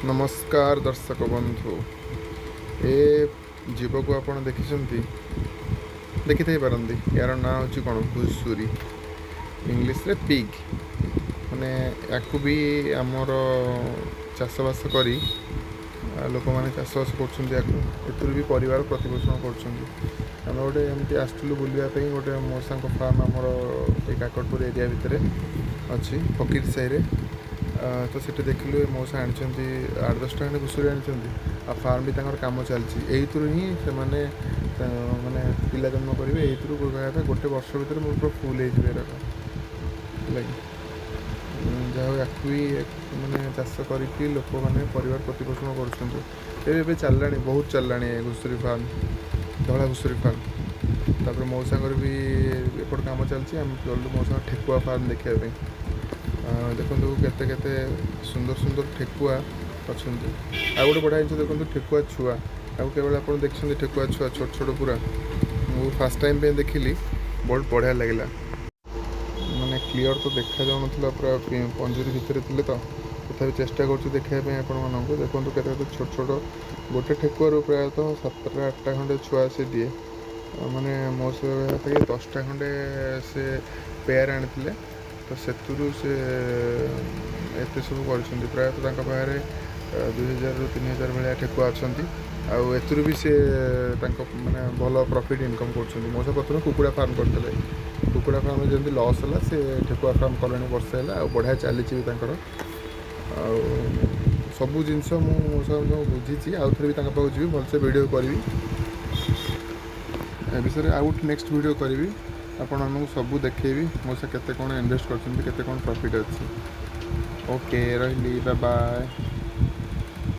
नमस्कार दर्शक बंधु ए जीव को आप देखी पारती यार ना हूँ कौन घुषुरी इंग्लीश रे पिग माने या भी आमर चाषबास कर लोक मैंने चाषबास कर भी परिवार प्रतिपोषण कर गोटे एमती आसलु बुलापी गोटे मौसा फार्म आमर काकटपुर एरिया भितर अच्छी फकीर साही तो सीट देखिलु मौसा आनी 8-10 खंडे घुषुरी आनी फार्म भी कम चलती ही से माने पिला जन्म करेंगे यही गोटे वर्ष भर पूरा फुल हो जहाँ या मैंने चाष कर लोक मैंने परिवार प्रतिपोषण कर चलला बहुत चलला घुषुरी फार्म धला घुषुरी फार्म तापर मौसा भी एपट कम चलती आम चलू मौसा ठेकुआ फार्म देखापी देखो केते सुंदर सुंदर ठेकुआ अच्छा आ गए बढ़िया जिन देखो ठेकुआ छुआ केवल आप देखते ठेकुआ छुआ छोट छोट पूरा मुझे फास्ट टाइम पे देखिली बहुत बढ़िया लगे मैंने क्लीयर तो देखा जाऊन पूरा पंजरी भितर थे तो तथा चेष्टा कर देखापी आपण देखो के छोट छोट गोटे ठेकुआ प्रायतः 7-8 खंडे छुआ से दिए माने मो से 10टा खंडे से पेयर आनी तो से एत सब कर प्रायतः पाखे 2000-3000 भाया ठेकुआ अच्छा आउर भी सी मैंने भल प्रॉफिट इनकम कर मौसा प्रथम कुकुड़ा फार्म करते कुकुड़ा फार्म जमी लॉस है से ठेकुआ फार्म कले वर्षे है बढ़िया चली सबू जिनस मौसा बुझी आउ थे भी पाक जी भलसे वीडियो करी विषय आउ नेक्स्ट वीडियो करी आपको सबू देखेबी मौसा केते कौन इन्वेस्ट कर प्रॉफिट अच्छी ओके रही बाय बाय।